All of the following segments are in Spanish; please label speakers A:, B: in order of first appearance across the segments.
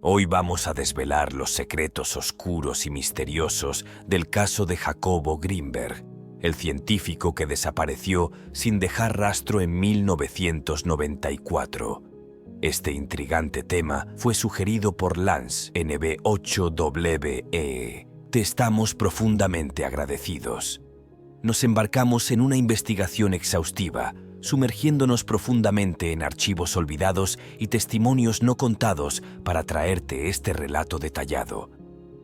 A: Hoy vamos a desvelar los secretos oscuros y misteriosos del caso de Jacobo Grinberg, el científico que desapareció sin dejar rastro en 1994. Este intrigante tema fue sugerido por Lance NB8WE. Te estamos profundamente agradecidos. Nos embarcamos en una investigación exhaustiva, sumergiéndonos profundamente en archivos olvidados y testimonios no contados para traerte este relato detallado.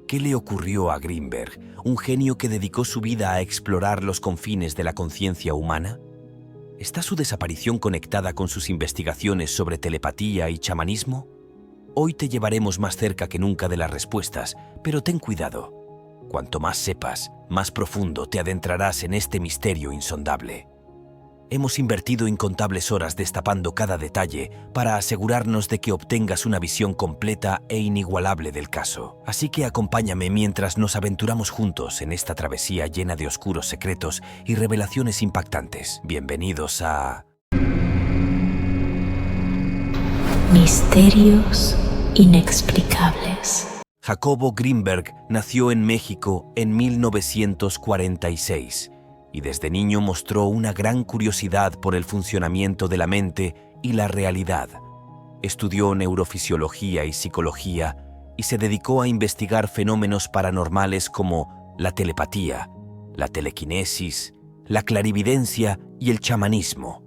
A: ¿Qué le ocurrió a Grinberg, un genio que dedicó su vida a explorar los confines de la conciencia humana? ¿Está su desaparición conectada con sus investigaciones sobre telepatía y chamanismo? Hoy te llevaremos más cerca que nunca de las respuestas, pero ten cuidado. Cuanto más sepas, más profundo te adentrarás en este misterio insondable. Hemos invertido incontables horas destapando cada detalle para asegurarnos de que obtengas una visión completa e inigualable del caso. Así que acompáñame mientras nos aventuramos juntos en esta travesía llena de oscuros secretos y revelaciones impactantes. Bienvenidos a...
B: Misterios inexplicables.
A: Jacobo Grinberg nació en México en 1946 y desde niño mostró una gran curiosidad por el funcionamiento de la mente y la realidad. Estudió neurofisiología y psicología y se dedicó a investigar fenómenos paranormales como la telepatía, la telequinesis, la clarividencia y el chamanismo.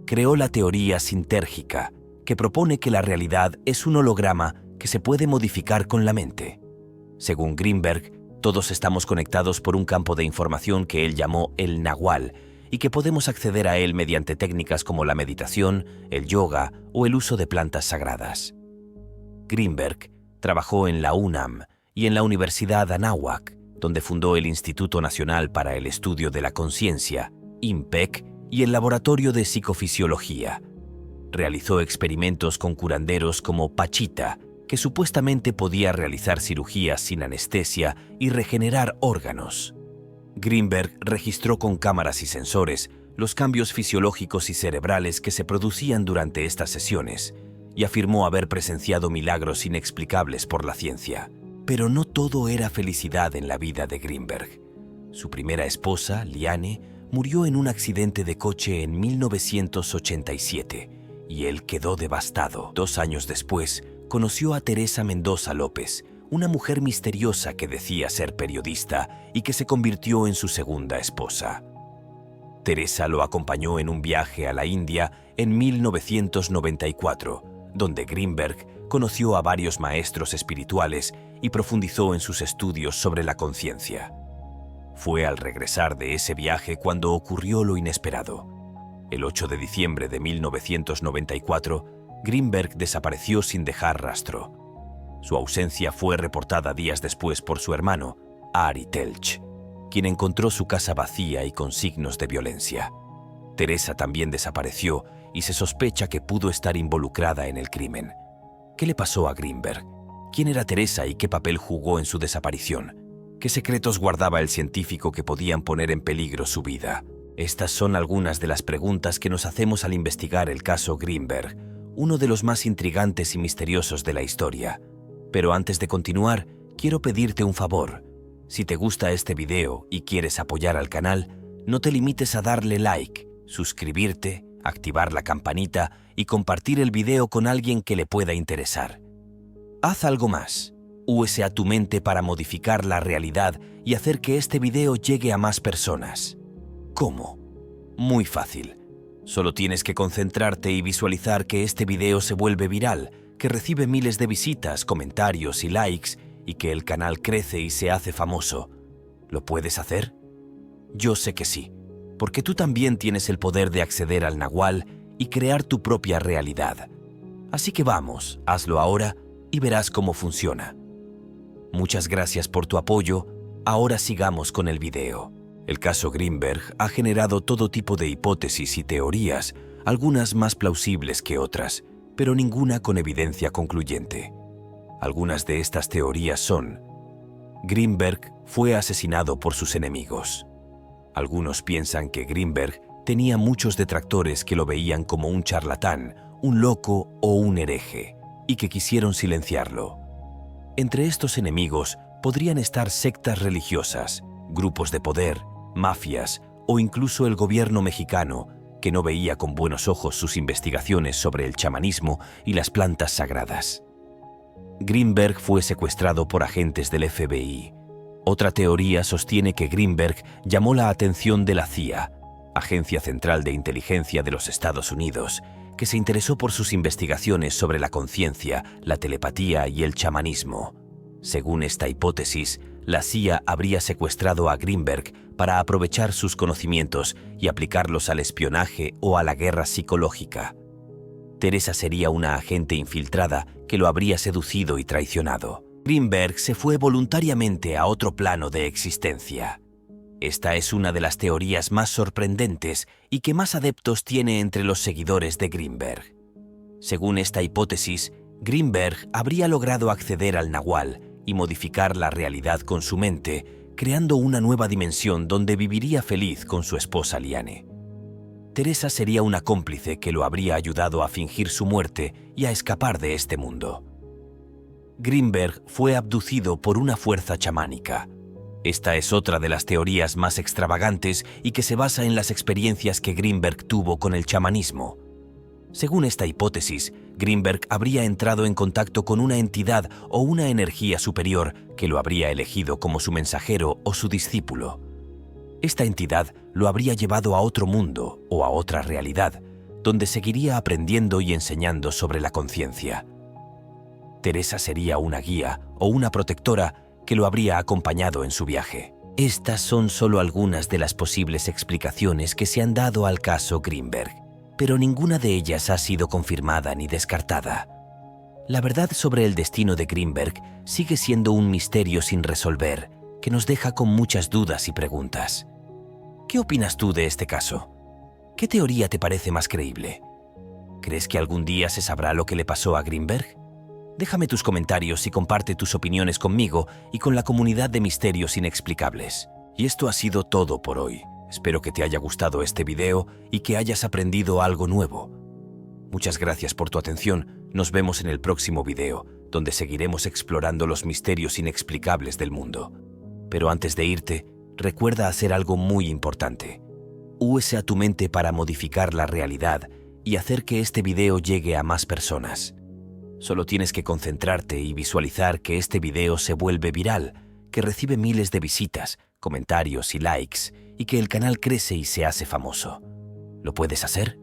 A: Creó la teoría sintérgica, que propone que la realidad es un holograma que se puede modificar con la mente. Según Grinberg, todos estamos conectados por un campo de información que él llamó el Nahual y que podemos acceder a él mediante técnicas como la meditación, el yoga o el uso de plantas sagradas. Grinberg trabajó en la UNAM y en la Universidad Anáhuac, donde fundó el Instituto Nacional para el Estudio de la Conciencia, INPEC, y el Laboratorio de Psicofisiología. Realizó experimentos con curanderos como Pachita, que supuestamente podía realizar cirugías sin anestesia y regenerar órganos. Grinberg registró con cámaras y sensores los cambios fisiológicos y cerebrales que se producían durante estas sesiones y afirmó haber presenciado milagros inexplicables por la ciencia. Pero no todo era felicidad en la vida de Grinberg. Su primera esposa, Liane, murió en un accidente de coche en 1987 y él quedó devastado. 2 años después, conoció a Teresa Mendoza López, una mujer misteriosa que decía ser periodista y que se convirtió en su segunda esposa. Teresa lo acompañó en un viaje a la India en 1994, donde Grinberg conoció a varios maestros espirituales y profundizó en sus estudios sobre la conciencia. Fue al regresar de ese viaje cuando ocurrió lo inesperado. El 8 de diciembre de 1994, Grinberg desapareció sin dejar rastro. Su ausencia fue reportada días después por su hermano, Ari Telch, quien encontró su casa vacía y con signos de violencia. Teresa también desapareció y se sospecha que pudo estar involucrada en el crimen. ¿Qué le pasó a Grinberg? ¿Quién era Teresa y qué papel jugó en su desaparición? ¿Qué secretos guardaba el científico que podían poner en peligro su vida? Estas son algunas de las preguntas que nos hacemos al investigar el caso Grinberg, uno de los más intrigantes y misteriosos de la historia. Pero antes de continuar, quiero pedirte un favor. Si te gusta este video y quieres apoyar al canal, no te limites a darle like, suscribirte, activar la campanita y compartir el video con alguien que le pueda interesar. Haz algo más. Úse a tu mente para modificar la realidad y hacer que este video llegue a más personas. ¿Cómo? Muy fácil. Solo tienes que concentrarte y visualizar que este video se vuelve viral, que recibe miles de visitas, comentarios y likes y que el canal crece y se hace famoso. ¿Lo puedes hacer? Yo sé que sí, porque tú también tienes el poder de acceder al Nahual y crear tu propia realidad. Así que vamos, hazlo ahora y verás cómo funciona. Muchas gracias por tu apoyo. Ahora sigamos con el video. El caso Grinberg ha generado todo tipo de hipótesis y teorías, algunas más plausibles que otras, pero ninguna con evidencia concluyente. Algunas de estas teorías son: Grinberg fue asesinado por sus enemigos. Algunos piensan que Grinberg tenía muchos detractores que lo veían como un charlatán, un loco o un hereje. y que quisieron silenciarlo. Entre estos enemigos podrían estar sectas religiosas, grupos de poder, mafias o incluso el gobierno mexicano, que no veía con buenos ojos sus investigaciones sobre el chamanismo y las plantas sagradas. Greenberg fue secuestrado por agentes del FBI. Otra teoría sostiene que Greenberg llamó la atención de la CIA, Agencia Central de Inteligencia de los Estados Unidos, que se interesó por sus investigaciones sobre la conciencia, la telepatía y el chamanismo. Según esta hipótesis, la CIA habría secuestrado a Greenberg para aprovechar sus conocimientos y aplicarlos al espionaje o a la guerra psicológica. Teresa sería una agente infiltrada que lo habría seducido y traicionado. Greenberg se fue voluntariamente a otro plano de existencia. Esta es una de las teorías más sorprendentes y que más adeptos tiene entre los seguidores de Greenberg. Según esta hipótesis, Greenberg habría logrado acceder al Nahual y modificar la realidad con su mente, creando una nueva dimensión donde viviría feliz con su esposa Liane. Teresa sería una cómplice que lo habría ayudado a fingir su muerte y a escapar de este mundo. Greenberg fue abducido por una fuerza chamánica. Esta es otra de las teorías más extravagantes y que se basa en las experiencias que Greenberg tuvo con el chamanismo. Según esta hipótesis, Greenberg habría entrado en contacto con una entidad o una energía superior que lo habría elegido como su mensajero o su discípulo. Esta entidad lo habría llevado a otro mundo o a otra realidad, donde seguiría aprendiendo y enseñando sobre la conciencia. Teresa sería una guía o una protectora que lo habría acompañado en su viaje. Estas son solo algunas de las posibles explicaciones que se han dado al caso Greenberg, pero ninguna de ellas ha sido confirmada ni descartada. La verdad sobre el destino de Greenberg sigue siendo un misterio sin resolver, que nos deja con muchas dudas y preguntas. ¿Qué opinas tú de este caso? ¿Qué teoría te parece más creíble? ¿Crees que algún día se sabrá lo que le pasó a Greenberg? Déjame tus comentarios y comparte tus opiniones conmigo y con la comunidad de misterios inexplicables. Y esto ha sido todo por hoy. Espero que te haya gustado este video y que hayas aprendido algo nuevo. Muchas gracias por tu atención. Nos vemos en el próximo video, donde seguiremos explorando los misterios inexplicables del mundo. Pero antes de irte, recuerda hacer algo muy importante. Úse a tu mente para modificar la realidad y hacer que este video llegue a más personas. Solo tienes que concentrarte y visualizar que este video se vuelve viral, que recibe miles de visitas, comentarios y likes, y que el canal crece y se hace famoso. ¿Lo puedes hacer?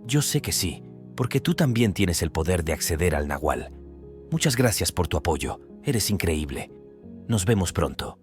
A: Yo sé que sí, porque tú también tienes el poder de acceder al Nahual. Muchas gracias por tu apoyo, eres increíble. Nos vemos pronto.